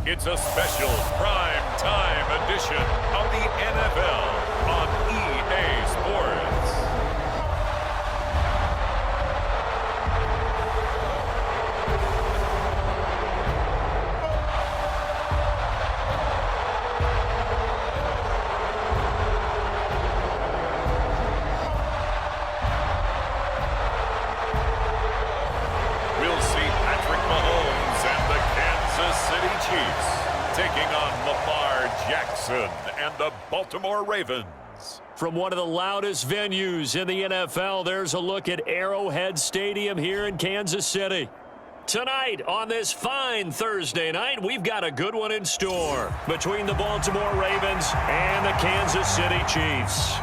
It's a special prime time edition of the NFL on EA Sports. We'll see Patrick Mahomes and the Kansas City Chiefs taking on Lamar Jackson and the Baltimore Ravens. From one of the loudest venues in the NFL, there's a look at Arrowhead Stadium here in Kansas City. Tonight, on this fine Thursday night, we've got a good one in store between the Baltimore Ravens and the Kansas City Chiefs.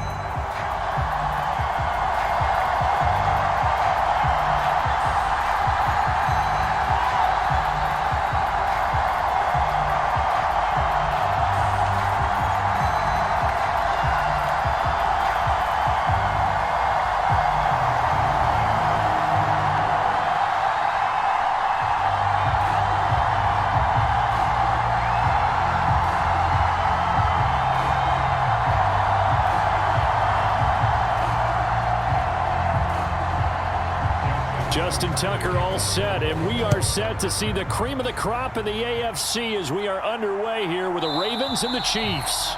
Justin Tucker all set, and we are set to see the cream of the crop in the AFC as we are underway here with the Ravens and the Chiefs.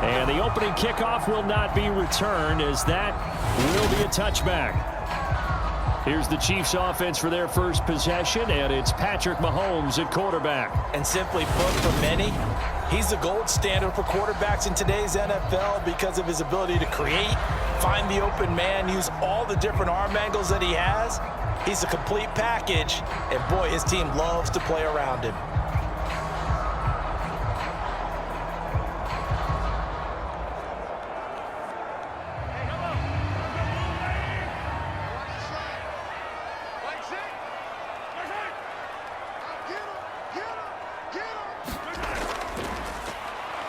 And the opening kickoff will not be returned as that will be a touchback. Here's the Chiefs offense for their first possession, and it's Patrick Mahomes at quarterback. And simply put, for many, he's the gold standard for quarterbacks in today's NFL because of his ability to create, find the open man, use all the different arm angles that he has. He's a complete package, and boy, his team loves to play around him.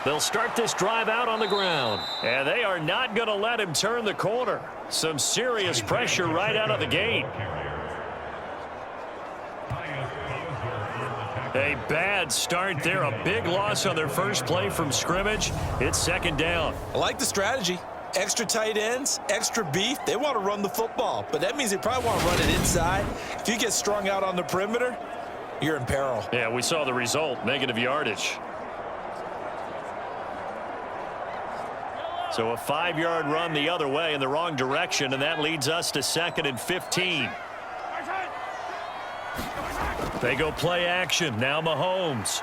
They'll start this drive out on the ground, and they are not going to let him turn the corner. Some serious pressure right out of the gate. A bad start there, a big loss on their first play from scrimmage. It's second down. I like the strategy. Extra tight ends, extra beef. They want to run the football, but that means they probably want to run it inside. If you get strung out on the perimeter, you're in peril. Yeah, we saw the result, negative yardage. So a 5-yard run the other way in the wrong direction, and that leads us to 2nd and 15. They go play action. Now Mahomes.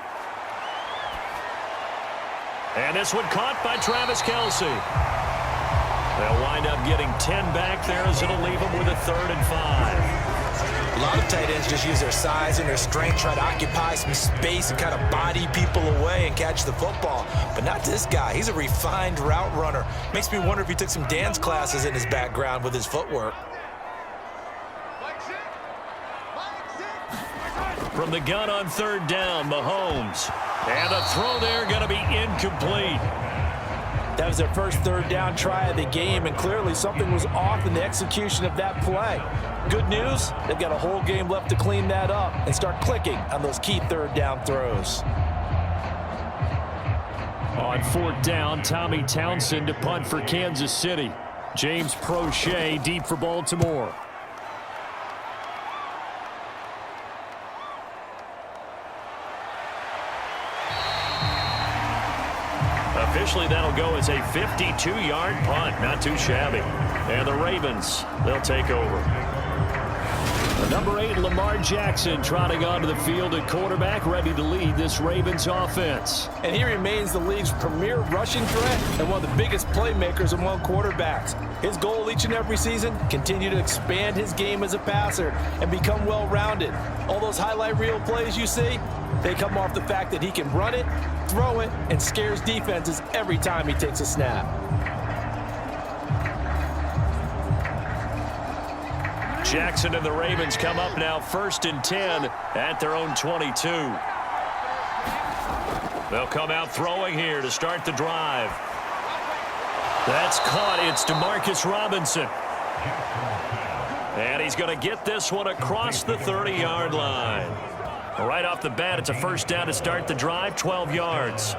And this one caught by Travis Kelce. They'll wind up getting 10 back there as it'll leave them with a 3rd and 5. A lot of tight ends just use their size and their strength, try to occupy some space and kind of body people away and catch the football. But not this guy. He's a refined route runner. Makes me wonder if he took some dance classes in his background with his footwork. From the gun on 3rd down, Mahomes. And the throw there going to be incomplete. That was their first 3rd down try of the game, and clearly something was off in the execution of that play. Good news, they've got a whole game left to clean that up and start clicking on those key 3rd down throws. On 4th down, Tommy Townsend to punt for Kansas City. James Prochet deep for Baltimore. Officially, that'll go as a 52-yard punt. Not too shabby. And the Ravens, they'll take over. Number 8, Lamar Jackson, trotting onto the field at quarterback, ready to lead this Ravens offense. And he remains the league's premier rushing threat and one of the biggest playmakers among quarterbacks. His goal each and every season, continue to expand his game as a passer and become well-rounded. All those highlight reel plays you see, they come off the fact that he can run it, throw it, and scares defenses every time he takes a snap. Jackson and the Ravens come up now 1st and 10 at their own 22. They'll come out throwing here to start the drive. That's caught. It's Demarcus Robinson. And he's going to get this one across the 30-yard line. Right off the bat, it's a first down to start the drive, 12 yards.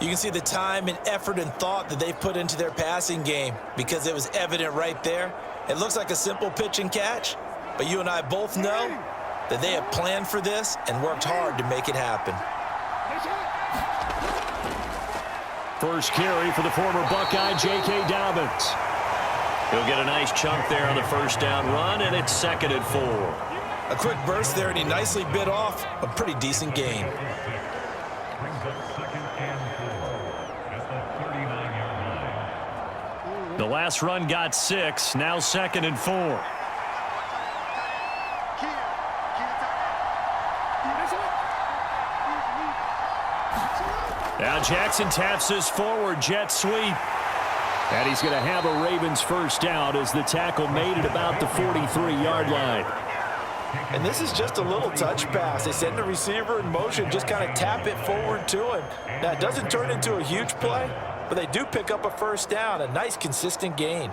You can see the time and effort and thought that they've put into their passing game because it was evident right there. It looks like a simple pitch and catch, but you and I both know that they have planned for this and worked hard to make it happen. First carry for the former Buckeye, J.K. Dobbins. He'll get a nice chunk there on the first down run, and it's 2nd and 4. A quick burst there, and he nicely bit off a pretty decent gain. The last run got 6, now 2nd and 4. Now Jackson taps this forward jet sweep. And he's going to have a Ravens first down as the tackle made it about the 43-yard line. And this is just a little touch pass. They send the receiver in motion, just kind of tap it forward to him. Now, it doesn't turn into a huge play, but they do pick up a first down, a nice, consistent gain.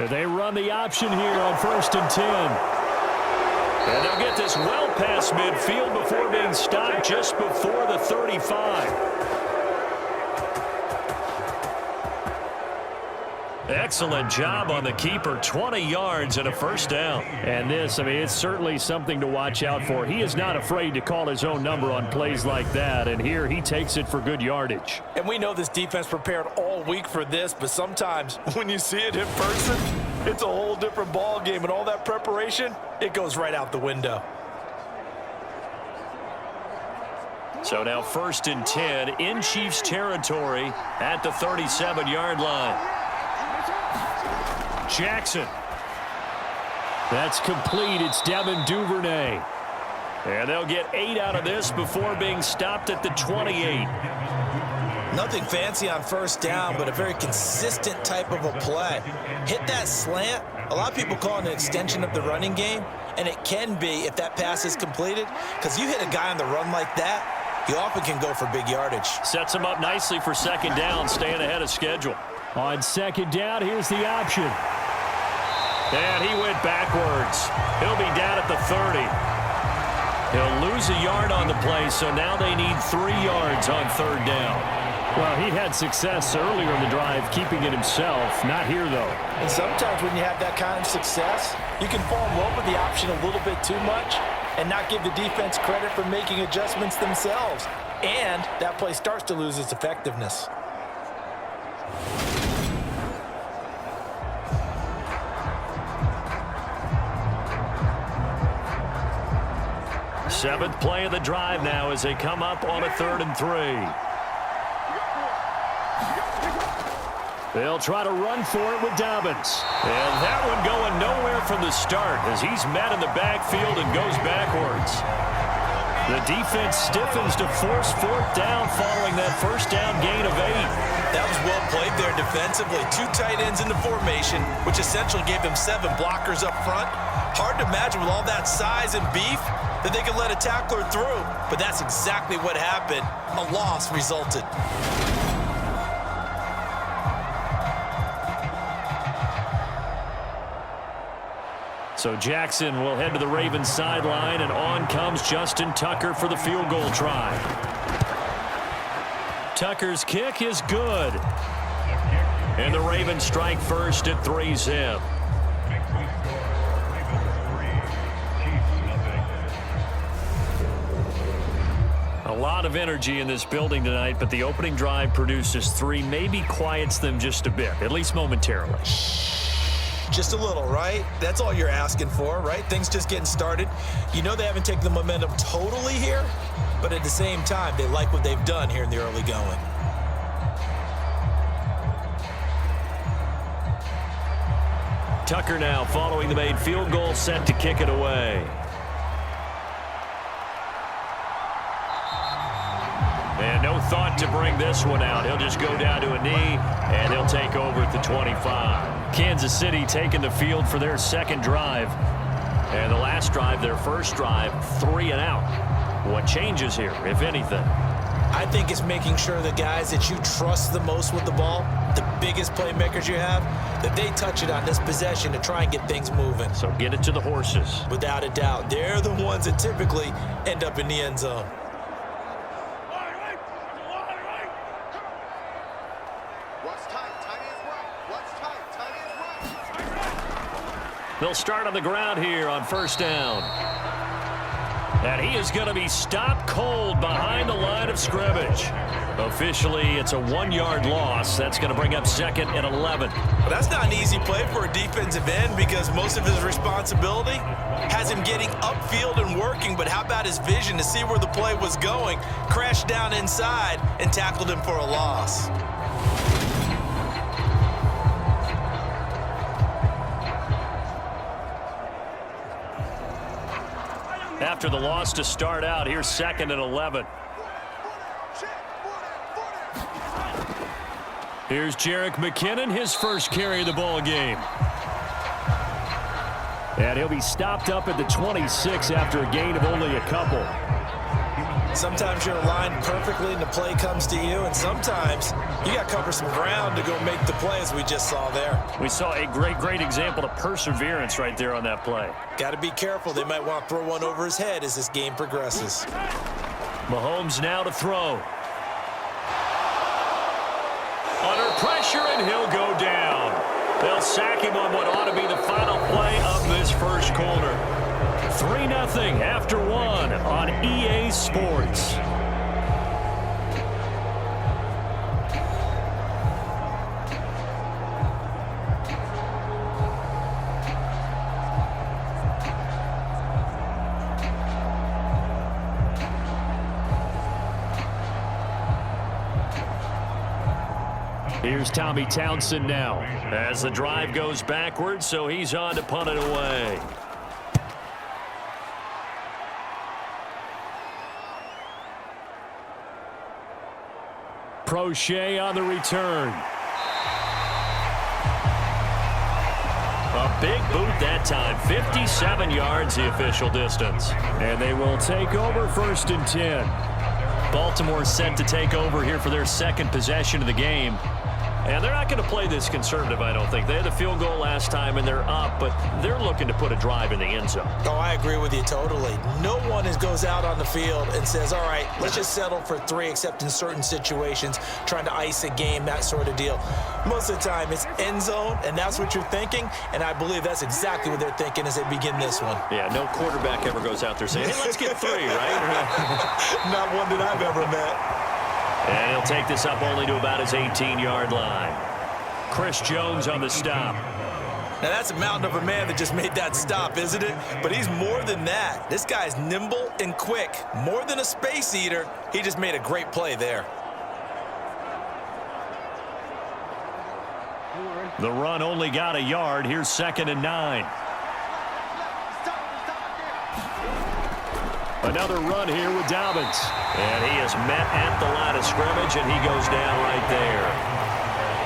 They run the option here on 1st and 10. And they'll get this well past midfield before being stopped just before the 35. Excellent job on the keeper, 20 yards and a first down. And this, I mean, it's certainly something to watch out for. He is not afraid to call his own number on plays like that, and here he takes it for good yardage. And we know this defense prepared all week for this, but sometimes when you see it in person, it's a whole different ball game, and all that preparation, it goes right out the window. So now 1st and 10 in Chiefs territory at the 37-yard line. Jackson. That's complete. It's Devin Duvernay. And they'll get 8 out of this before being stopped at the 28. Nothing fancy on first down, but a very consistent type of a play. Hit that slant. A lot of people call it an extension of the running game, and it can be if that pass is completed, because you hit a guy on the run like that, he often can go for big yardage. Sets him up nicely for 2nd down, staying ahead of schedule. On 2nd down, here's the option. And he went backwards. He'll be down at the 30. He'll lose a yard on the play, so now they need 3 yards on 3rd down. Well, he had success earlier in the drive keeping it himself. Not here, though. And sometimes when you have that kind of success, you can fall in love with the option a little bit too much and not give the defense credit for making adjustments themselves. And that play starts to lose its effectiveness. Seventh play of the drive now as they come up on a 3rd and 3. They'll try to run for it with Dobbins. And that one going nowhere from the start as he's met in the backfield and goes backwards. The defense stiffens to force 4th down following that first down gain of 8. That was well played there defensively. 2 tight ends in the formation, which essentially gave them 7 blockers up front. Hard to imagine with all that size and beef that they could let a tackler through, but that's exactly what happened. A loss resulted. So Jackson will head to the Ravens sideline, and on comes Justin Tucker for the field goal try. Tucker's kick is good. And the Ravens strike first at 3-zip. A lot of energy in this building tonight, but the opening drive produces 3, maybe quiets them just a bit, at least momentarily. Just a little, right? That's all you're asking for, right? Things just getting started. You know they haven't taken the momentum totally here, but at the same time, they like what they've done here in the early going. Tucker now following the made field goal, set to kick it away. And no thought to bring this one out. He'll just go down to a knee, and he'll take over at the 25. Kansas City taking the field for their second drive. And the last drive, their first drive, 3 and out. What changes here, if anything? I think it's making sure the guys that you trust the most with the ball, the biggest playmakers you have, that they touch it on this possession to try and get things moving. So get it to the horses. Without a doubt. They're the ones that typically end up in the end zone. They'll start on the ground here on first down. And he is going to be stopped cold behind the line of scrimmage. Officially, it's a 1-yard loss. That's going to bring up 2nd and 11. Well, that's not an easy play for a defensive end because most of his responsibility has him getting upfield and working. But how about his vision to see where the play was going? Crashed down inside and tackled him for a loss. After the loss to start out, here's 2nd and 11. Here's Jerick McKinnon, his first carry of the ball game. And he'll be stopped up at the 26 after a gain of only a couple. Sometimes you're aligned perfectly and the play comes to you, and sometimes you got to cover some ground to go make the play, as we just saw there. We saw a great example of perseverance right there on that play. Got to be careful. They might want to throw one over his head as this game progresses. Mahomes now to throw. Under pressure, and he'll go down. They'll sack him on what ought to be the final play of this first quarter. 3-0 after 1 on EA Sports. Here's Tommy Townsend now as the drive goes backwards, so he's on to punt it away. Prochet on the return. A big boot that time. 57 yards the official distance. And they will take over 1st and 10. Baltimore set to take over here for their 2nd possession of the game. And they're not going to play this conservative, I don't think. They had the field goal last time, and they're up, but they're looking to put a drive in the end zone. Oh, I agree with you totally. No one goes out on the field and says, all right, let's just settle for 3, except in certain situations, trying to ice a game, that sort of deal. Most of the time, it's end zone, and that's what you're thinking, and I believe that's exactly what they're thinking as they begin this one. Yeah, no quarterback ever goes out there saying, hey, let's get 3, right? Not one that I've ever met. And he'll take this up only to about his 18-yard line. Chris Jones on the stop. Now, that's a mountain of a man that just made that stop, isn't it? But he's more than that. This guy's nimble and quick. More than a space eater, he just made a great play there. The run only got a yard. Here's 2nd and 9. Another run here with Dobbins. And he is met at the line of scrimmage, and he goes down right there.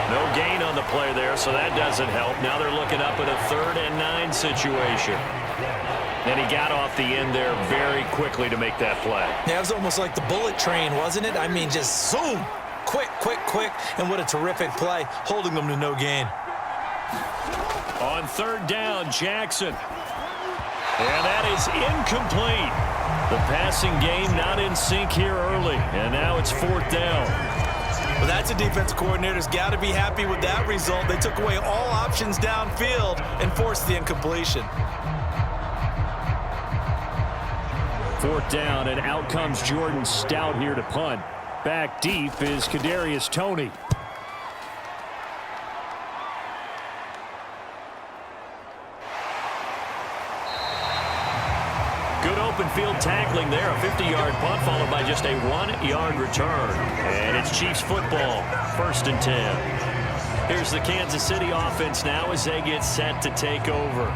No gain on the play there, so that doesn't help. Now they're looking up at a 3rd and 9 situation. And he got off the end there very quickly to make that play. Yeah, it was almost like the bullet train, wasn't it? I mean, just zoom. Quick. And what a terrific play, holding them to no gain. On 3rd down, Jackson. And that is incomplete. The passing game not in sync here early, and now it's 4th down. Well, that's a defense coordinator's got to be happy with that result. They took away all options downfield and forced the incompletion. 4th down, and out comes Jordan Stout here to punt. Back deep is Kadarius Toney. Good open field tackling there. A 50-yard punt followed by just a 1-yard return. And it's Chiefs football. 1st and 10. Here's the Kansas City offense now as they get set to take over.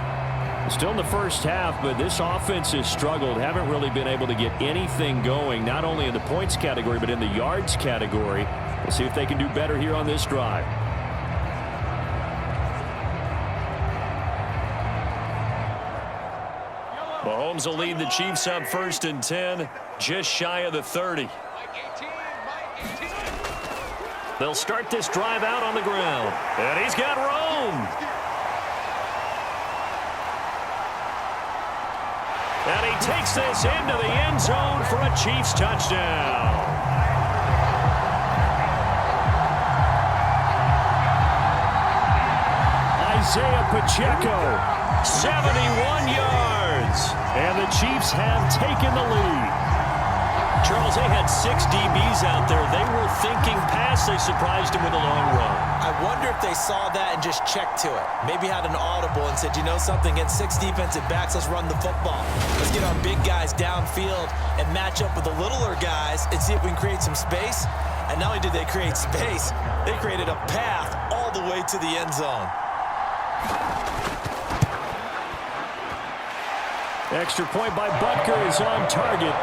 Still in the first half, but this offense has struggled. Haven't really been able to get anything going, not only in the points category, but in the yards category. We'll see if they can do better here on this drive. Mahomes will lead the Chiefs up 1st and 10, just shy of the 30. They'll start this drive out on the ground. And he's got room. And he takes this into the end zone for a Chiefs touchdown. Isaiah Pacheco, 71 yards. And the Chiefs have taken the lead. Charles, they had 6 DBs out there. They were thinking pass. They surprised him with a long run. I wonder if they saw that and just checked to it. Maybe had an audible and said, you know something, against 6 defensive backs, let's run the football. Let's get our big guys downfield and match up with the littler guys and see if we can create some space. And not only did they create space, they created a path all the way to the end zone. Extra point by Butker is on target.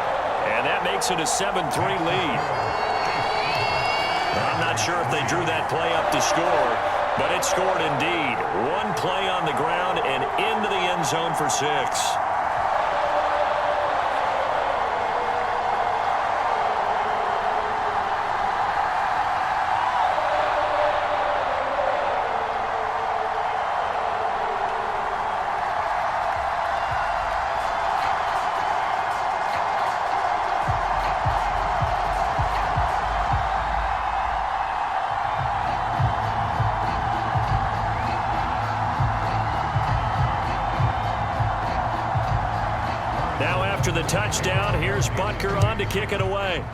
And that makes it a 7-3 lead. I'm not sure if they drew that play up to score, but it scored indeed. One play on the ground and into the end zone for 6. After the touchdown, here's Butker on to kick it away.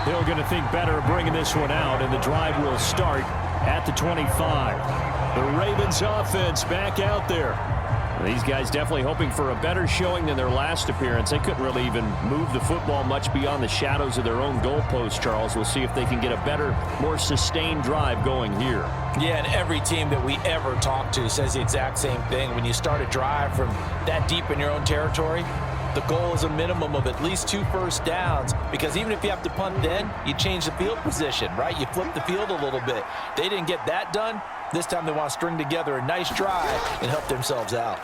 They're going to think better of bringing this one out, and the drive will start at the 25. The Ravens offense back out there. These guys definitely hoping for a better showing than their last appearance. They couldn't really even move the football much beyond the shadows of their own goalpost, Charles. We'll see if they can get a better, more sustained drive going here. Yeah, and every team that we ever talk to says the exact same thing. When you start a drive from that deep in your own territory, the goal is a minimum of at least 2 first downs, because even if you have to punt then, you change the field position, right? You flip the field a little bit. They didn't get that done. This time they want to string together a nice drive and help themselves out.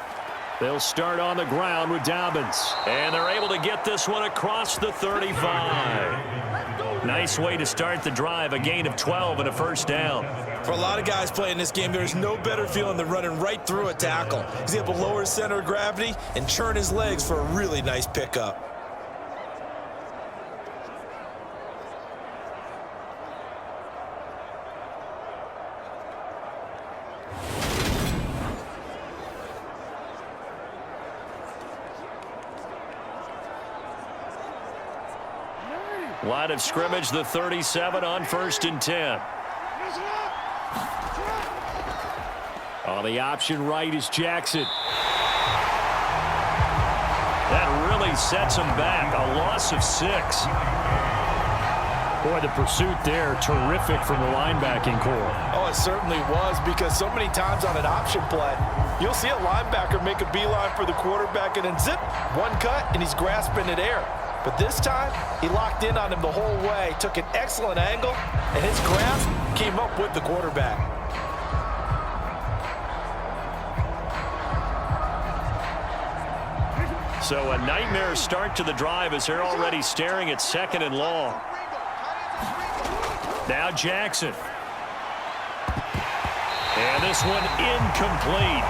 They'll start on the ground with Dobbins. And they're able to get this one across the 35. Nice way to start the drive, a gain of 12 and a first down. For a lot of guys playing this game, there's no better feeling than running right through a tackle. He's able to lower his center of gravity and churn his legs for a really nice pickup. Line of scrimmage, the 37 on 1st and 10. On the option right is Jackson. That really sets him back. A loss of 6. Boy, the pursuit there, terrific from the linebacking core. Oh, it certainly was, because so many times on an option play, you'll see a linebacker make a beeline for the quarterback and then zip, one cut, and he's grasping at air. But this time, he locked in on him the whole way, took an excellent angle, and his grasp came up with the quarterback. So a nightmare start to the drive as they're already staring at 2nd and long. Now Jackson. And this one incomplete.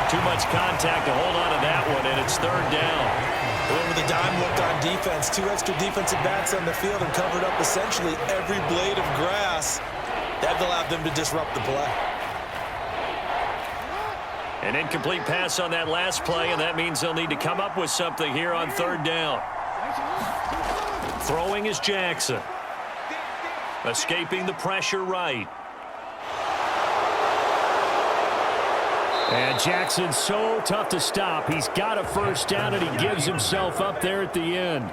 Too much contact to hold on to that one, and it's 3rd down. With the dime look on defense, 2 extra defensive backs on the field and covered up essentially every blade of grass. That allowed them to disrupt the play. An incomplete pass on that last play, and that means they'll need to come up with something here on 3rd down. Throwing is Jackson. Escaping the pressure right. And Jackson's so tough to stop. He's got a first down, and he gives himself up there at the end.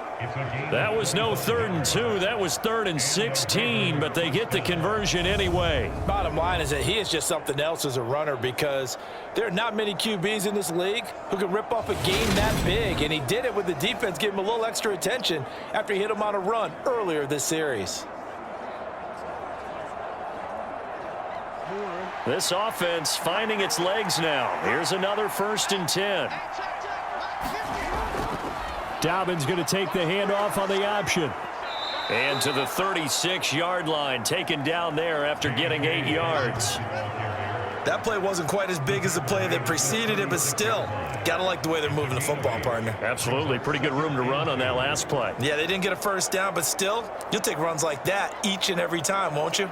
That was no 3rd and 2. That was 3rd and 16, but they get the conversion anyway. Bottom line is that he is just something else as a runner, because there are not many QBs in this league who can rip off a game that big, and he did it with the defense giving him a little extra attention after he hit him on a run earlier this series. This offense finding its legs now. Here's another 1st and 10. Dobbins going to take the handoff on the option. And to the 36-yard line, taken down there after getting 8 yards. That play wasn't quite as big as the play that preceded it, but still, got to like the way they're moving the football, partner. Absolutely. Pretty good room to run on that last play. Yeah, they didn't get a first down, but still, you'll take runs like that each and every time, won't you?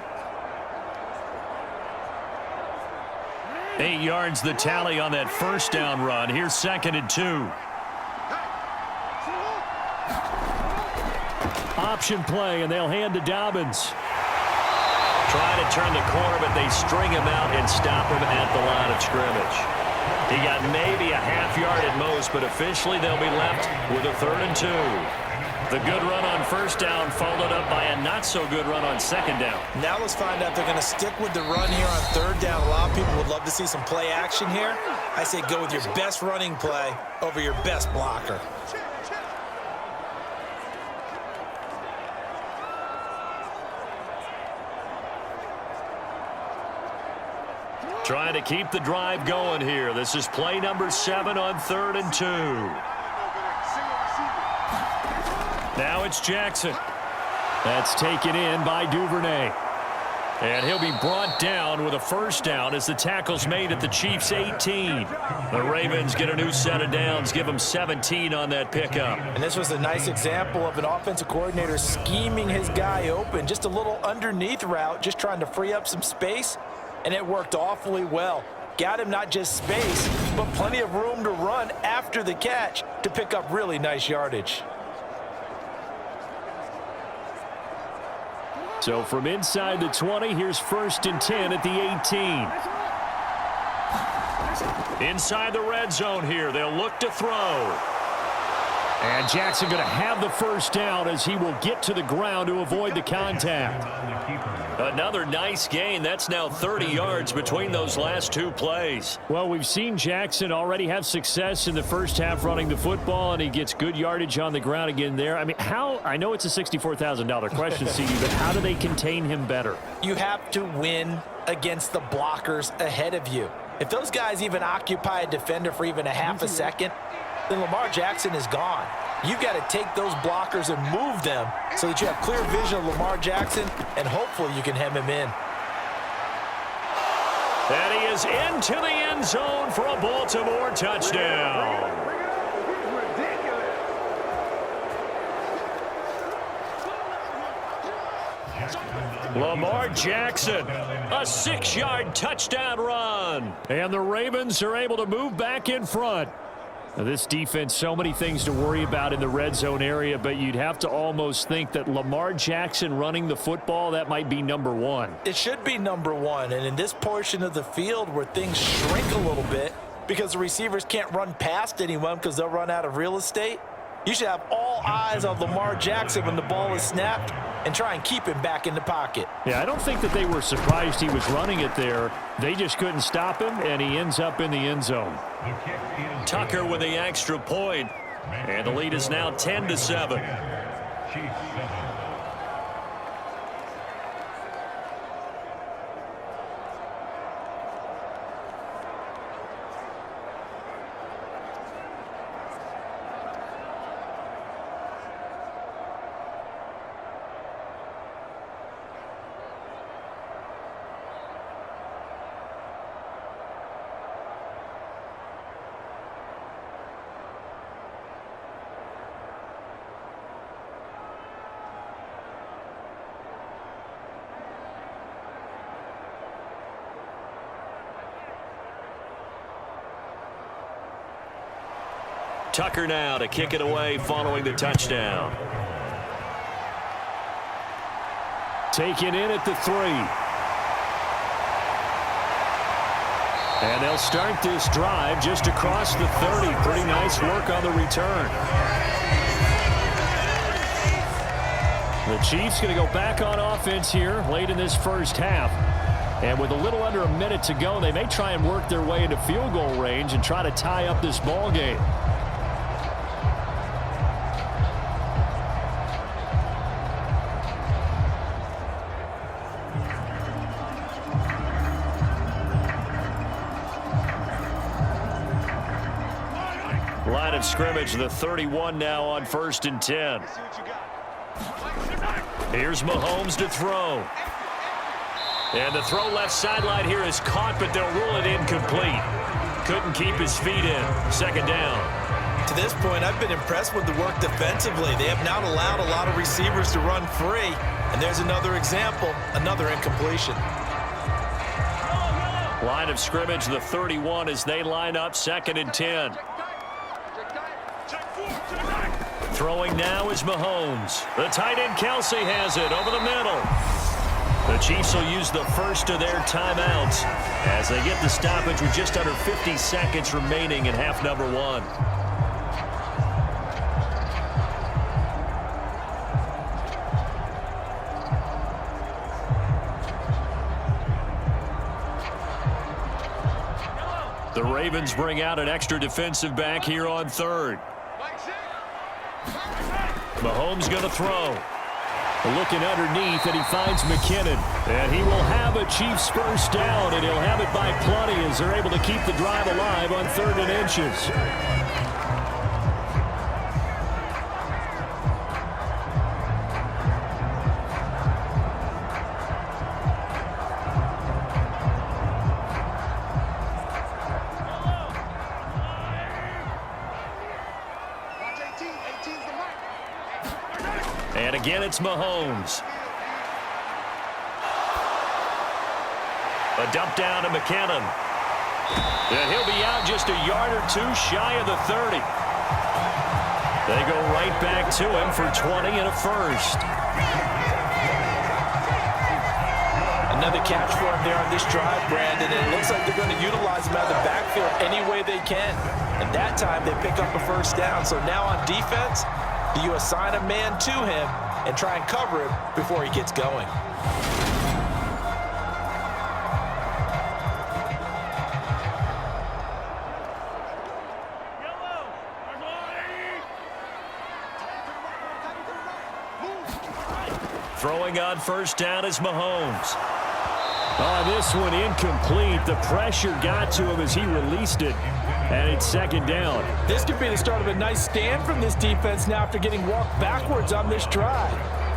8 yards the tally on that 1st down run. Here's 2nd and 2. Option play, and they'll hand to Dobbins. Trying to turn the corner, but they string him out and stop him at the line of scrimmage. He got maybe a half yard at most, but officially they'll be left with a 3rd and 2. The good run on 1st down followed up by a not-so-good run on 2nd down. Now let's find out if they're going to stick with the run here on 3rd down. A lot of people would love to see some play action here. I say go with your best running play over your best blocker. Trying to keep the drive going here. This is play number 7 on 3rd and 2. Now it's Jackson. That's taken in by Duvernay. And he'll be brought down with a 1st down as the tackle's made at the Chiefs' 18. The Ravens get a new set of downs, give them 17 on that pickup. And this was a nice example of an offensive coordinator scheming his guy open. Just a little underneath route, just trying to free up some space. And it worked awfully well. Got him not just space, but plenty of room to run after the catch to pick up really nice yardage. So from inside the 20, here's 1st and 10 at the 18. Inside the red zone here, they'll look to throw. And Jackson going to have the 1st down as he will get to the ground to avoid the contact. Another nice gain. That's now 30 yards between those last 2 plays. Well, we've seen Jackson already have success in the first half running the football, and he gets good yardage on the ground again there. I mean, I know it's a $64,000 question, CD, but how do they contain him better? You have to win against the blockers ahead of you. If those guys even occupy a defender for even a half a second, then Lamar Jackson is gone. You've got to take those blockers and move them so that you have clear vision of Lamar Jackson, and hopefully you can hem him in. And he is into the end zone for a Baltimore touchdown. Lamar Jackson, a 6-yard touchdown run. And the Ravens are able to move back in front. Now, this defense, so many things to worry about in the red zone area, but you'd have to almost think that Lamar Jackson running the football, that might be number 1. It should be number 1, and in this portion of the field where things shrink a little bit because the receivers can't run past anyone because they'll run out of real estate, you should have all eyes on Lamar Jackson when the ball is snapped and try and keep him back in the pocket. Yeah, I don't think that they were surprised he was running it there. They just couldn't stop him, and he ends up in the end zone. Tucker with the extra point, and the lead is now 10-7. Tucker now to kick it away following the touchdown. Taken in at the 3. And they'll start this drive just across the 30. Pretty nice work on the return. The Chiefs going to go back on offense here late in this first half. And with a little under a minute to go, they may try and work their way into field goal range and try to tie up this ball game. line of scrimmage, the 31 now on 1st and 10. Here's Mahomes to throw. And the throw left sideline here is caught, but they'll rule it incomplete. Couldn't keep his feet in. 2nd down. To this point, I've been impressed with the work defensively. They have not allowed a lot of receivers to run free. And there's another example, another incompletion. Line of scrimmage, the 31 as they line up 2nd and 10. Throwing now is Mahomes. The tight end Kelsey has it over the middle. The Chiefs will use the first of their timeouts as they get the stoppage with just under 50 seconds remaining in half number 1. The Ravens bring out an extra defensive back here on 3rd. Mahomes going to throw. Looking underneath, and he finds McKinnon. And he will have a Chiefs first down, and he'll have it by plenty as they're able to keep the drive alive on 3rd and inches. And again, it's Mahomes. A dump down to McKinnon. And he'll be out just a yard or two shy of the 30. They go right back to him for 20 and a first. Another catch for him there on this drive, Brandon. And it looks like they're going to utilize him out of the backfield any way they can. And that time they pick up a first down. So now on defense, you assign a man to him and try and cover him before he gets going. Throwing on first down is Mahomes. This one incomplete. The pressure got to him as he released it. And it's 2nd down. This could be the start of a nice stand from this defense now after getting walked backwards on this drive.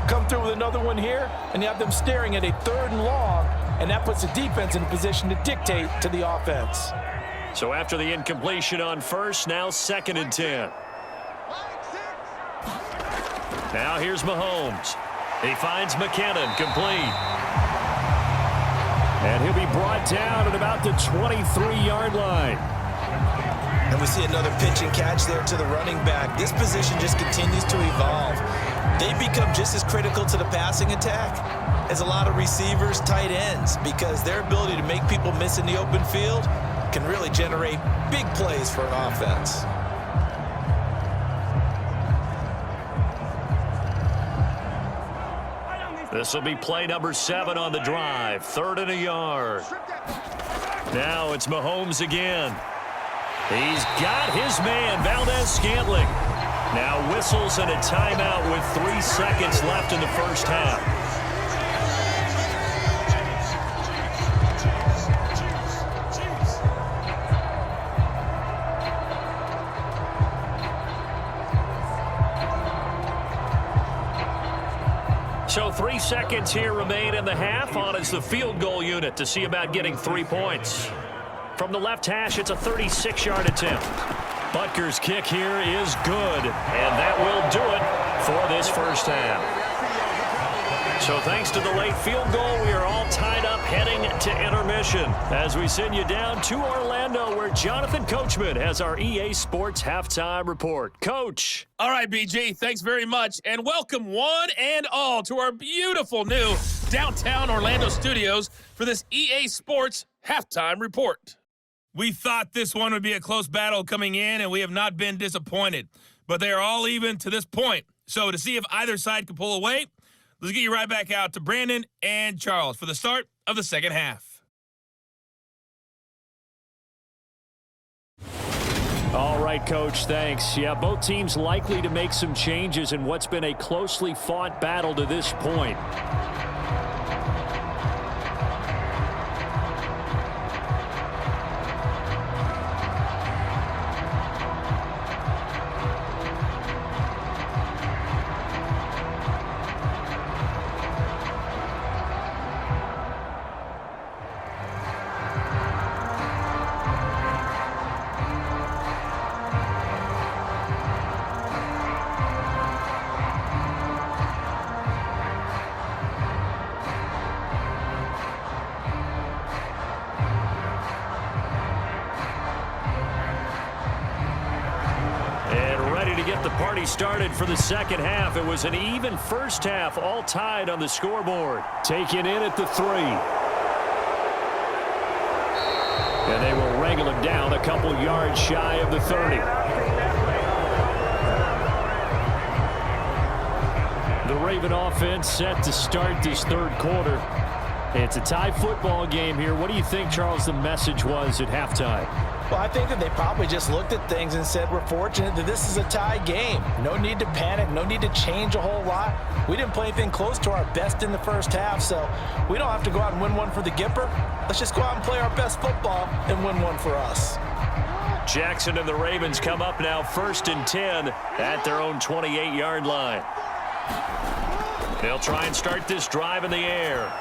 Come through with another one here, and you have them staring at a 3rd and long, and that puts the defense in a position to dictate to the offense. So after the incompletion on first, now 2nd and 10. Now here's Mahomes. He finds McKinnon, complete. And he'll be brought down at about the 23-yard line. And we see another pitch and catch there to the running back. This position just continues to evolve. They become just as critical to the passing attack as a lot of receivers, tight ends, because their ability to make people miss in the open field can really generate big plays for an offense. This will be play number 7 on the drive. 3rd and a yard. Now it's Mahomes again. He's got his man, Valdez-Scantling. Now whistles and a timeout with 3 seconds left in the first half. So 3 seconds here remain in the half on as the field goal unit to see about getting 3 points. From the left hash, it's a 36-yard attempt. Butker's kick here is good, and that will do it for this first half. So thanks to the late field goal, we are all tied up heading to intermission as we send you down to Orlando where Jonathan Coachman has our EA Sports Halftime Report. Coach. All right, BG, thanks very much, and welcome one and all to our beautiful new downtown Orlando studios for this EA Sports Halftime Report. We thought this one would be a close battle coming in, and we have not been disappointed. But they are all even to this point. So to see if either side can pull away, let's get you right back out to Brandon and Charles for the start of the second half. All right, Coach, thanks. Yeah, both teams likely to make some changes in what's been a closely fought battle to this point. to get the party started for the second half. It was an even first half, all tied on the scoreboard. Taken in at the 3. And they will wrangle him down a couple yards shy of the 30. The Raven offense set to start this third quarter. It's a tie football game here. What do you think, Charles, the message was at halftime? Well, I think that they probably just looked at things and said, we're fortunate that this is a tie game. No need to panic. No need to change a whole lot. We didn't play anything close to our best in the first half, so we don't have to go out and win one for the Gipper. Let's just go out and play our best football and win one for us. Jackson and the Ravens come up now 1st and 10 at their own 28-yard line. They'll try and start this drive in the air.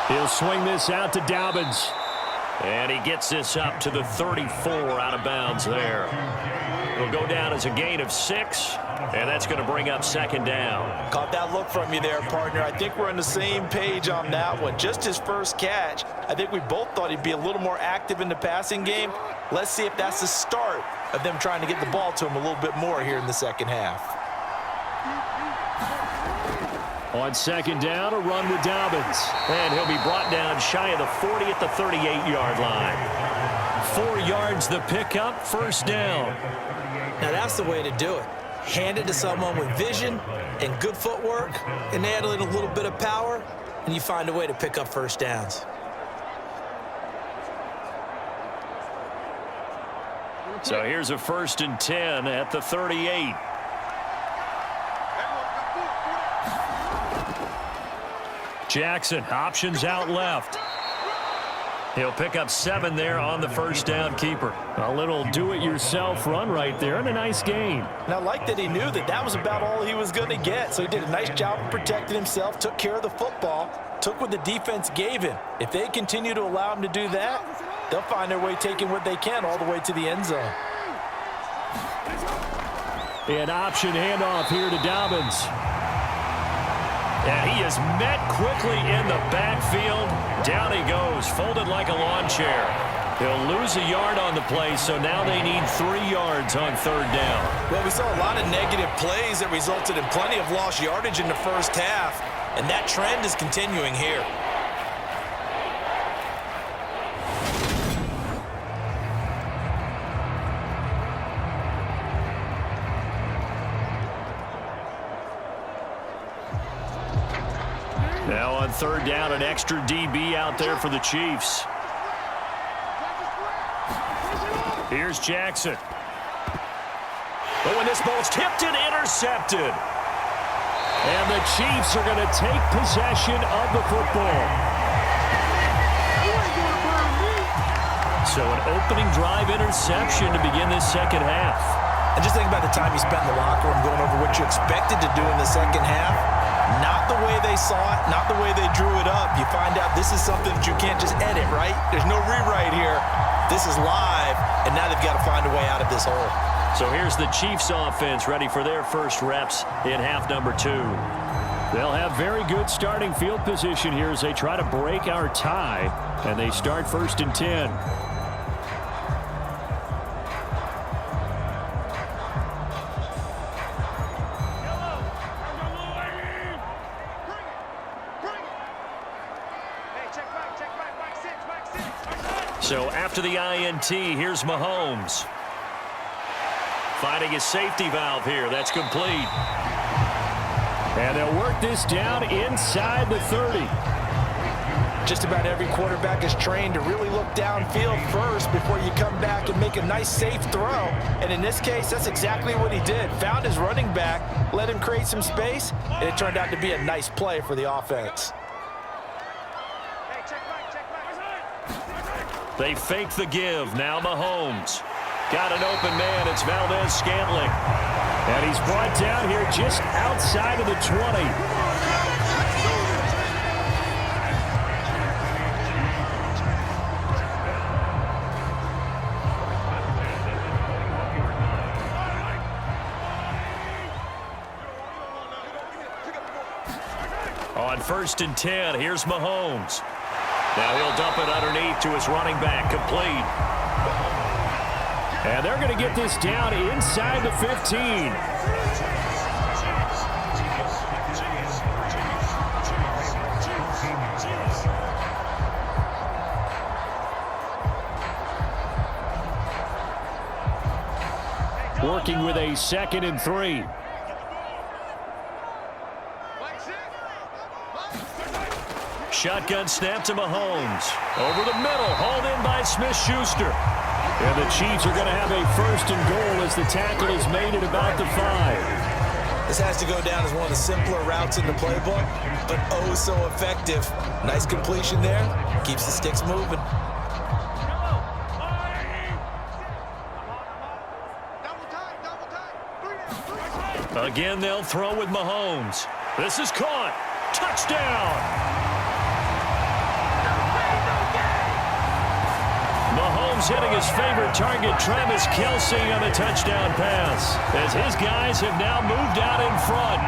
He'll swing this out to Dobbins. And he gets this up to the 34 out of bounds there. It'll go down as a gain of 6, and that's going to bring up 2nd down. Caught that look from you there, partner. I think we're on the same page on that one. Just his first catch, I think we both thought he'd be a little more active in the passing game. Let's see if that's the start of them trying to get the ball to him a little bit more here in the second half. On 2nd down, a run with Dobbins. And he'll be brought down shy of the 40 at the 38-yard line. 4 yards the pickup, 1st down. Now that's the way to do it. Hand it to someone with vision and good footwork, and add in a little bit of power, and you find a way to pick up 1st downs. So here's a 1st and 10 at the 38. Jackson, options out left. He'll pick up 7 there on the 1st down keeper. A little do-it-yourself run right there and a nice gain. And I like that he knew that that was about all he was going to get. So he did a nice job of protecting himself, took care of the football, took what the defense gave him. If they continue to allow him to do that, they'll find their way taking what they can all the way to the end zone. An option handoff here to Dobbins. And he is met quickly in the backfield. Down he goes, folded like a lawn chair. He'll lose a yard on the play, so now they need 3 yards on 3rd down. Well, we saw a lot of negative plays that resulted in plenty of lost yardage in the first half, and that trend is continuing here. Now on 3rd down, an extra DB out there for the Chiefs. Here's Jackson. But when this ball's tipped and intercepted. And the Chiefs are going to take possession of the football. So an opening drive interception to begin this second half. And just think about the time you spent in the locker room going over what you expected to do in the second half. Not the way they saw it, not the way they drew it up. You find out this is something that you can't just edit, right? There's no rewrite here. This is live, and now they've got to find a way out of this hole. So here's the Chiefs offense ready for their first reps in half number 2. They'll have very good starting field position here as they try to break our tie, and they start 1st and 10. So after the INT, here's Mahomes. Finding his safety valve here. That's complete. And they'll work this down inside the 30. Just about every quarterback is trained to really look downfield first before you come back and make a nice, safe throw. And in this case, that's exactly what he did. Found his running back, let him create some space, and it turned out to be a nice play for the offense. They fake the give. Now Mahomes. Got an open man. It's Valdez-Scantling. And he's brought down here just outside of the 20. On 1st and 10, here's Mahomes. Now he'll dump it underneath to his running back, complete. And they're going to get this down inside the 15. Working with a 2nd and 3. Shotgun snap to Mahomes. Over the middle, hauled in by Smith-Schuster. And the Chiefs are going to have a 1st and goal as the tackle is made at about the 5. This has to go down as one of the simpler routes in the playbook, but oh so effective. Nice completion there. Keeps the sticks moving. Again, they'll throw with Mahomes. This is caught. Touchdown! Mahomes hitting his favorite target, Travis Kelce, on a touchdown pass, as his guys have now moved out in front.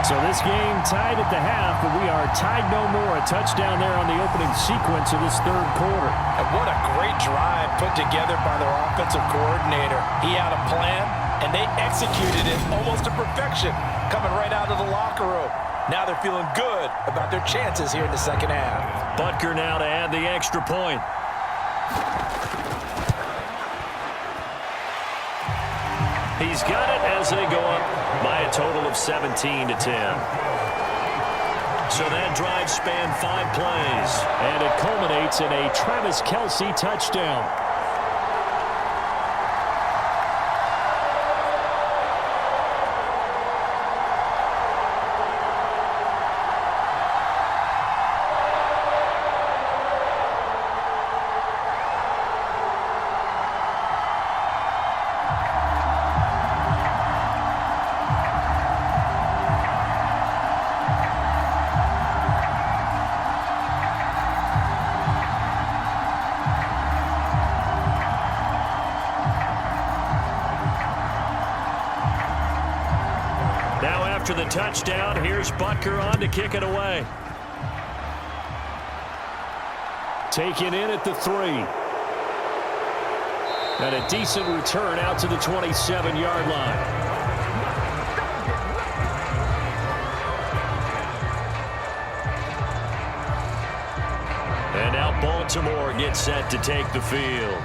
So this game tied at the half, but we are tied no more. A touchdown there on the opening sequence of this 3rd quarter. And what a great drive put together by their offensive coordinator. He had a plan, and they executed it almost to perfection, coming right out of the locker room. Now they're feeling good about their chances here in the 2nd half. Butker now to add the extra point. He's got it as they go up by a total of 17-10. So that drive spanned 5 plays, and it culminates in a Travis Kelce touchdown. After the touchdown, here's Butker on to kick it away. Taken in at the 3. And a decent return out to the 27-yard line. And now Baltimore gets set to take the field.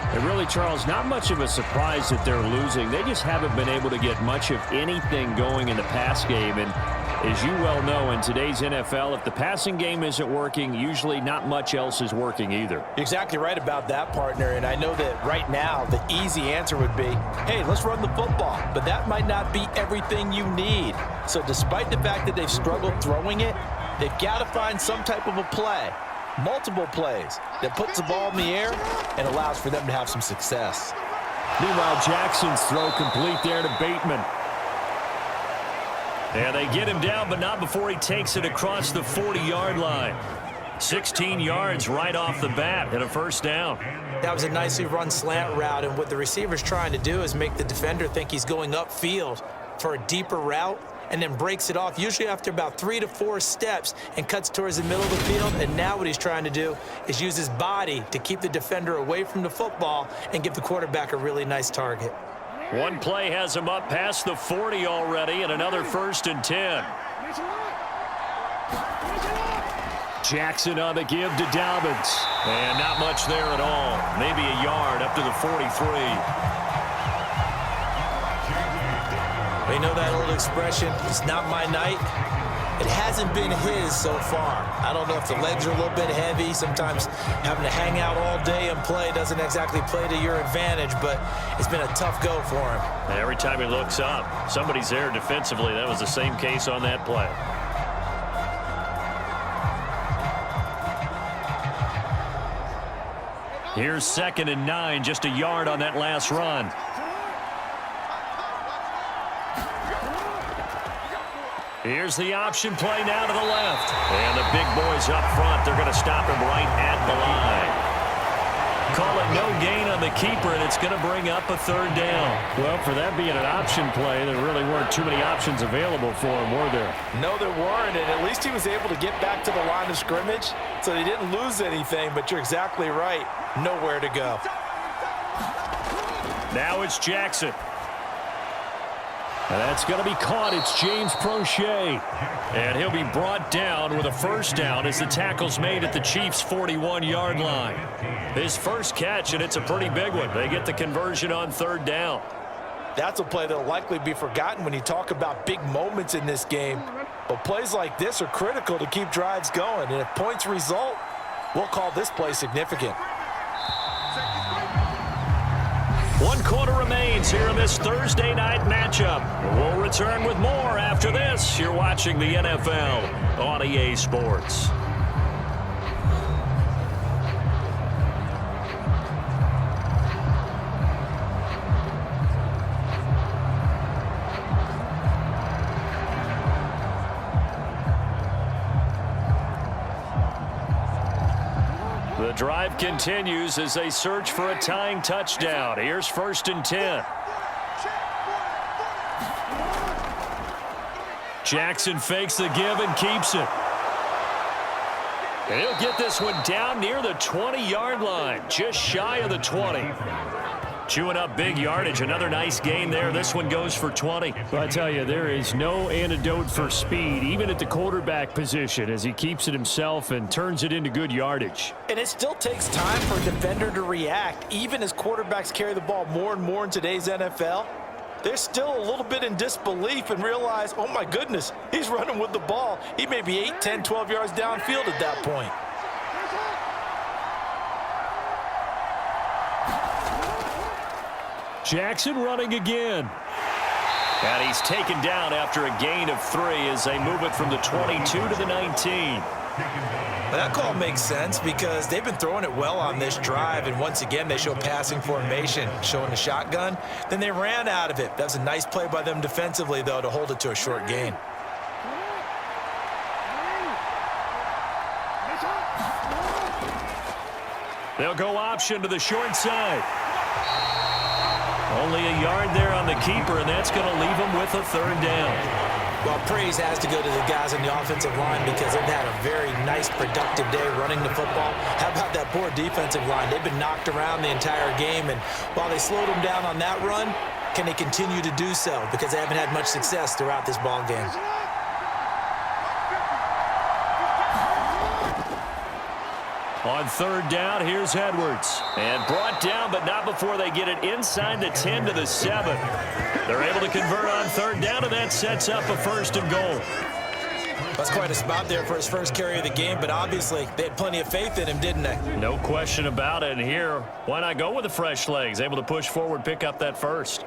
And really, Charles, not much of a surprise that they're losing. They just haven't been able to get much of anything going in the pass game. And as you well know, in today's NFL, if the passing game isn't working, usually not much else is working either. You're exactly right about that, partner. And I know that right now the easy answer would be, hey, let's run the football. But that might not be everything you need. So despite the fact that they've struggled throwing it, they've got to find some type of a play. Multiple plays that puts the ball in the air and allows for them to have some success. Meanwhile, Jackson's throw complete there to Bateman. And they get him down, but not before he takes it across the 40-yard line. 16 yards right off the bat and a 1st down. That was a nicely run slant route, and what the receiver's trying to do is make the defender think he's going upfield for a deeper route, and then breaks it off, usually after about 3 to 4 steps, and cuts towards the middle of the field. And now what he's trying to do is use his body to keep the defender away from the football and give the quarterback a really nice target. One play has him up past the 40 already, and another 1st and 10. Jackson on the give to Dobbins. And not much there at all. Maybe a yard up to the 43. You know that old expression, it's not my night? It hasn't been his so far. I don't know if the legs are a little bit heavy. Sometimes having to hang out all day and play doesn't exactly play to your advantage, but it's been a tough go for him. Every time he looks up, somebody's there defensively. That was the same case on that play. Here's 2nd and 9, just a yard on that last run. Here's the option play now to the left. And the big boys up front, they're going to stop him right at the line. Call it no gain on the keeper, and it's going to bring up a 3rd down. Well, for that being an option play, there really weren't too many options available for him, were there? No, there weren't, and at least he was able to get back to the line of scrimmage, so they didn't lose anything, but you're exactly right. Nowhere to go. Now it's Jackson. And that's going to be caught. It's James Prochet. And he'll be brought down with a first down as the tackle's made at the Chiefs' 41-yard line. His first catch, and it's a pretty big one. They get the conversion on third down. That's a play that'll likely be forgotten when you talk about big moments in this game. But plays like this are critical to keep drives going. And if points result, we'll call this play significant. 1 quarter remains here in this Thursday night matchup. We'll return with more after this. You're watching the NFL on EA Sports. The drive continues as they search for a tying touchdown. Here's 1st and 10. Jackson fakes the give and keeps it. And he'll get this one down near the 20-yard line, just shy of the 20. Chewing up big yardage. Another nice gain there. This one goes for 20. Well, I tell you, there is no antidote for speed, even at the quarterback position, as he keeps it himself and turns it into good yardage. And it still takes time for a defender to react, even as quarterbacks carry the ball more and more in today's NFL. They're still a little bit in disbelief and realize, oh my goodness, he's running with the ball. He may be 8, 10, 12 yards downfield at that point. Jackson running again. And he's taken down after a gain of 3 as they move it from the 22 to the 19. Well, that call makes sense because they've been throwing it well on this drive, and once again they show passing formation, showing the shotgun. Then they ran out of it. That's a nice play by them defensively, though, to hold it to a short gain. They'll go option to the short side. Only a yard there on the keeper, and that's going to leave him with a 3rd down. Well, praise has to go to the guys on the offensive line because they've had a very nice, productive day running the football. How about that poor defensive line? They've been knocked around the entire game, and while they slowed them down on that run, can they continue to do so? Because they haven't had much success throughout this ball game. On 3rd down, here's Edwards. And brought down, but not before they get it inside the 10 to the 7. They're able to convert on 3rd down, and that sets up a 1st and goal. That's quite a spot there for his first carry of the game, but obviously they had plenty of faith in him, didn't they? No question about it. And here, why not go with the fresh legs? Able to push forward, pick up that 1st.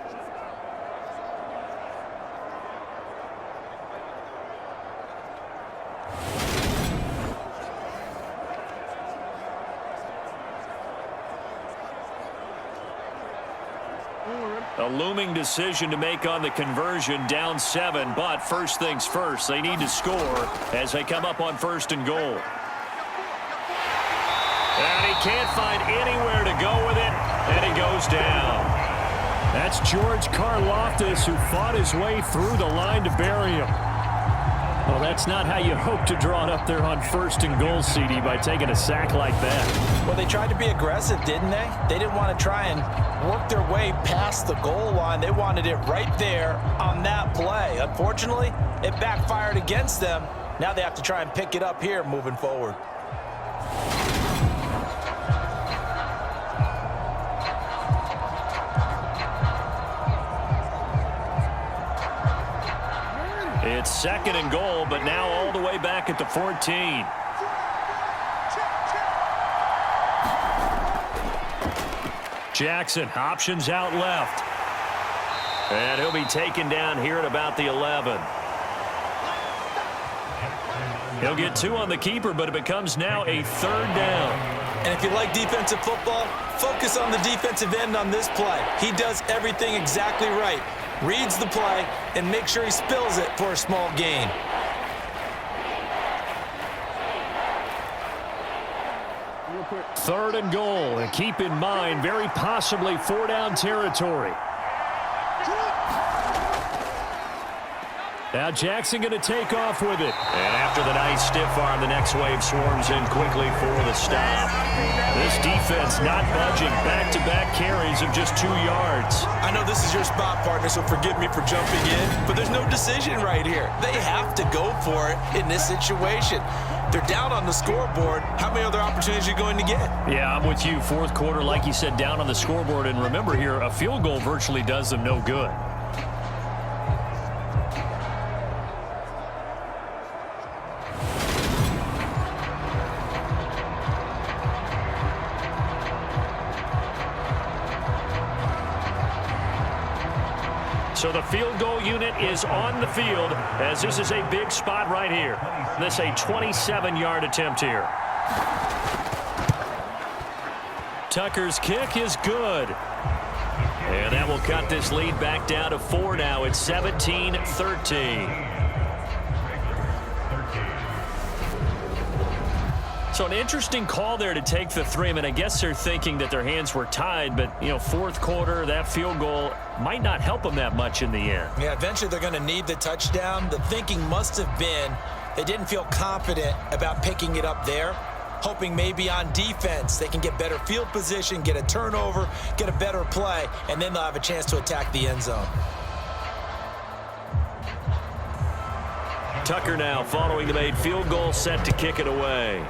A looming decision to make on the conversion, down 7, but first things first, they need to score as they come up on 1st and goal. And he can't find anywhere to go with it, and he goes down. That's George Karlaftis, who fought his way through the line to bury him. Well, that's not how you hope to draw it up there on 1st and goal, CD, by taking a sack like that. Well, they tried to be aggressive, didn't they? They didn't want to try and work their way past the goal line. They wanted it right there on that play. Unfortunately, it backfired against them. Now they have to try and pick it up here moving forward. It's 2nd and goal, but now all the way back at the 14. Jackson, options out left. And he'll be taken down here at about the 11. He'll get 2 on the keeper, but it becomes now a 3rd down. And if you like defensive football, focus on the defensive end on this play. He does everything exactly right. Reads the play and makes sure he spills it for a small gain. Third and goal, and keep in mind, very possibly 4-down territory. Now Jackson going to take off with it. And after the nice stiff arm, the next wave swarms in quickly for the stop. This defense not budging. Back-to-back carries of just 2 yards. I know this is your spot, partner, so forgive me for jumping in, but there's no decision right here. They have to go for it in this situation. They're down on the scoreboard. How many other opportunities are you going to get? Yeah, I'm with you. Fourth quarter, like you said, down on the scoreboard. And remember here, a field goal virtually does them no good. So the field goal unit is on the field as this is a big spot right here. This is a 27-yard attempt here. Tucker's kick is good. And that will cut this lead back down to 4 now. It's 17-13. So an interesting call there to take the 3. I mean, I guess they're thinking that their hands were tied, but, you know, fourth quarter, that field goal might not help them that much in the end. Yeah, eventually they're going to need the touchdown. The thinking must have been they didn't feel confident about picking it up there, hoping maybe on defense they can get better field position, get a turnover, get a better play, and then they'll have a chance to attack the end zone. Tucker now following the made field goal, set to kick it away.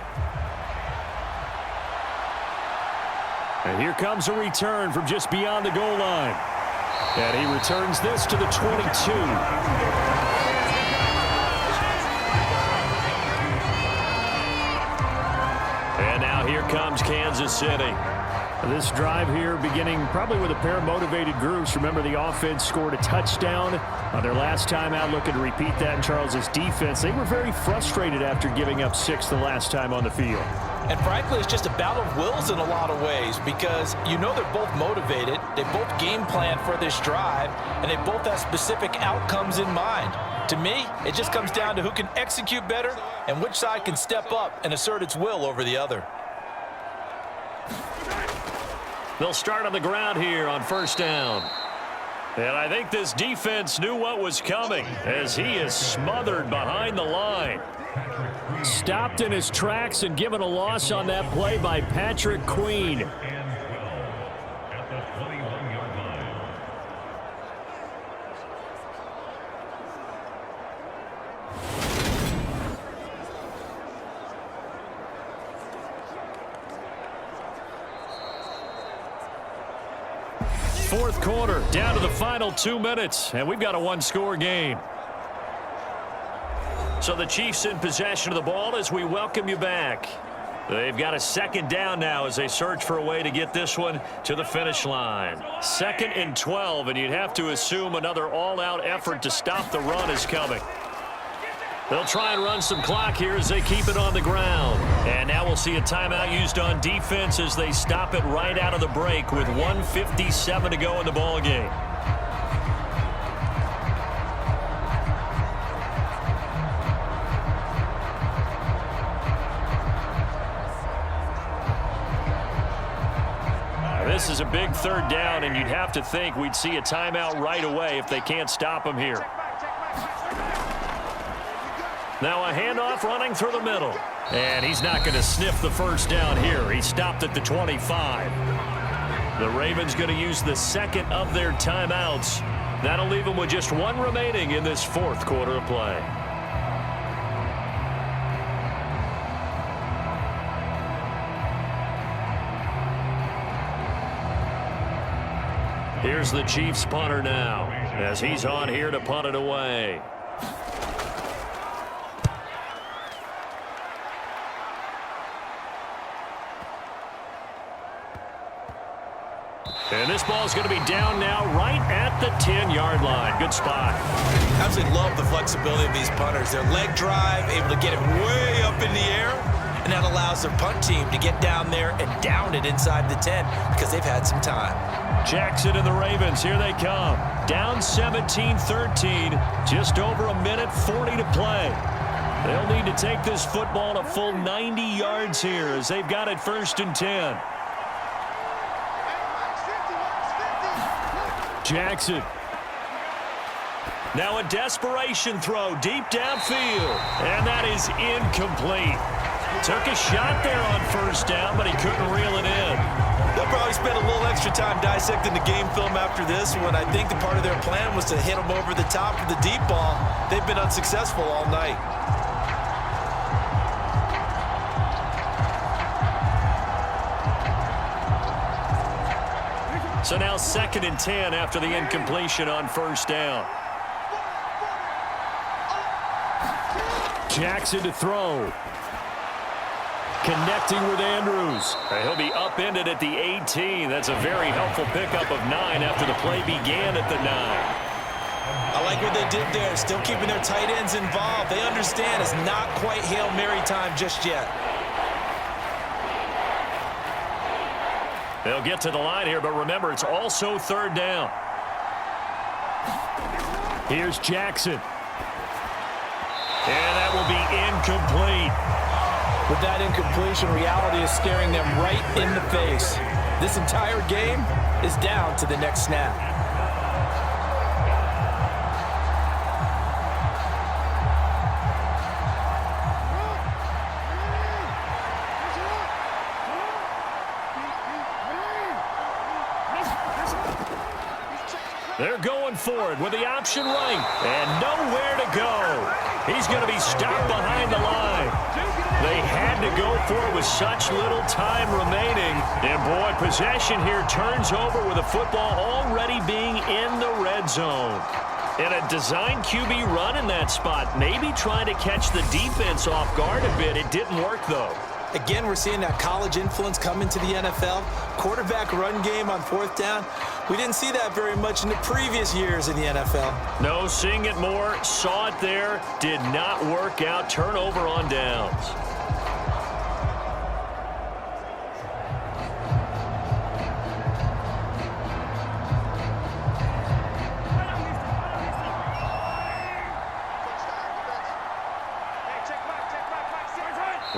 And here comes a return from just beyond the goal line. And he returns this to the 22. And now here comes Kansas City. This drive here beginning probably with a pair of motivated groups. Remember, the offense scored a touchdown on their last time out, looking to repeat that in Charles's defense. They were very frustrated after giving up 6 the last time on the field. And frankly, it's just a battle of wills in a lot of ways because you know they're both motivated, they both game plan for this drive, and they both have specific outcomes in mind. To me, it just comes down to who can execute better and which side can step up and assert its will over the other. They'll start on the ground here on first down. And I think this defense knew what was coming as he is smothered behind the line. Stopped in his tracks and given a loss on that play by Patrick Queen. Fourth quarter, down to the final 2 minutes, and we've got a one-score game. So the Chiefs in possession of the ball as we welcome you back. They've got a second down now as they search for a way to get this one to the finish line. 2nd and 12, and you'd have to assume another all-out effort to stop the run is coming. They'll try and run some clock here as they keep it on the ground. And now we'll see a timeout used on defense as they stop it right out of the break with 1:57 to go in the ball game. This is a big third down, and you'd have to think we'd see a timeout right away if they can't stop him here. Now a handoff running through the middle. And he's not going to sniff the first down here. He stopped at the 25. The Ravens going to use the second of their timeouts. That'll leave them with just one remaining in this fourth quarter of play. Here's the Chiefs punter now as he's on here to punt it away. And this ball is going to be down now right at the 10-yard line. Good spot. I absolutely love the flexibility of these punters. Their leg drive, able to get it way up in the air, and that allows their punt team to get down there and down it inside the 10 because they've had some time. Jackson and the Ravens, here they come. Down 17-13, just over a minute 40 to play. They'll need to take this football a full 90 yards here as they've got it 1st and 10. Jackson. Now a desperation throw deep downfield. And that is incomplete. Took a shot there on first down, but he couldn't reel it in. They'll probably spend a little extra time dissecting the game film after this one. I think the part of their plan was to hit them over the top of the deep ball. They've been unsuccessful all night. So now 2nd and 10 after the incompletion on first down. Jackson to throw. Connecting with Andrews. He'll be upended at the 18. That's a very helpful pickup of 9 after the play began at the 9. I like what they did there, still keeping their tight ends involved. They understand it's not quite Hail Mary time just yet. They'll get to the line here, but remember, it's also 3rd down. Here's Jackson. And that will be incomplete. With that incompletion, reality is staring them right in the face. This entire game is down to the next snap. They're going for it with the option right. And nowhere to go. He's going to be stopped behind the line. They had to go for it with such little time remaining. And, boy, possession here turns over with the football already being in the red zone. And a design QB run in that spot, maybe trying to catch the defense off guard a bit. It didn't work, though. Again, we're seeing that college influence come into the NFL. Quarterback run game on 4th down. We didn't see that very much in the previous years in the NFL. No, seeing it more, saw it there, did not work out. Turnover on downs.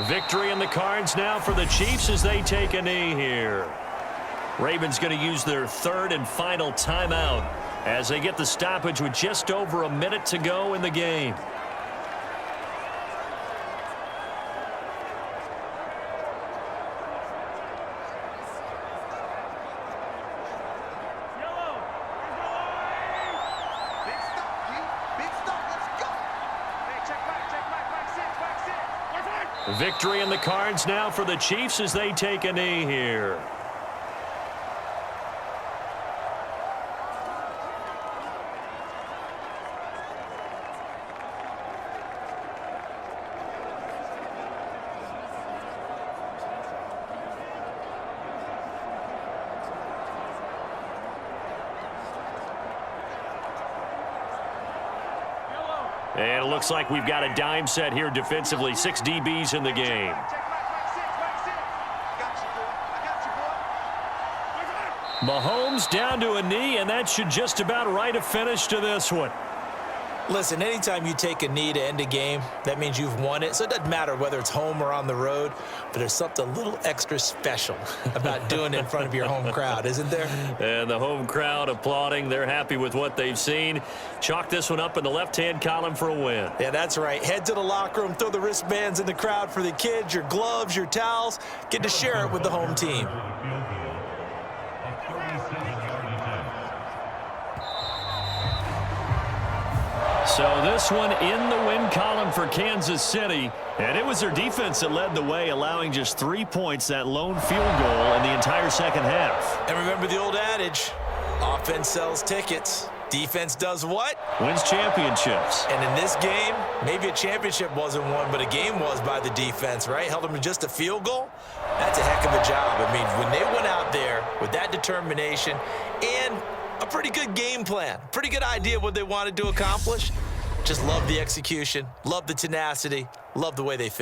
Victory in the cards now for the Chiefs as they take a knee here. Ravens going to use their 3rd and final timeout as they get the stoppage with just over a minute to go in the game. Victory in the cards now for the Chiefs as they take a knee here. And it looks like we've got a dime set here defensively. 6 DBs in the game. Mahomes down to a knee, and that should just about write a finish to this one. Listen, anytime you take a knee to end a game, that means you've won it. So it doesn't matter whether it's home or on the road, but there's something a little extra special about doing it in front of your home crowd, isn't there? And the home crowd applauding. They're happy with what they've seen. Chalk this one up in the left-hand column for a win. Yeah, that's right. Head to the locker room, throw the wristbands in the crowd for the kids, your gloves, your towels. Get to share it with the home team. So this one in the win column for Kansas City. And it was their defense that led the way, allowing just 3 points, that lone field goal in the entire second half. And remember the old adage, offense sells tickets. Defense does what? Wins championships. And in this game, maybe a championship wasn't won, but a game was by the defense, right? Held them to just a field goal. That's a heck of a job. I mean, when they went out there with that determination and a pretty good game plan, pretty good idea what they wanted to accomplish, just love the execution, love the tenacity, love the way they fit.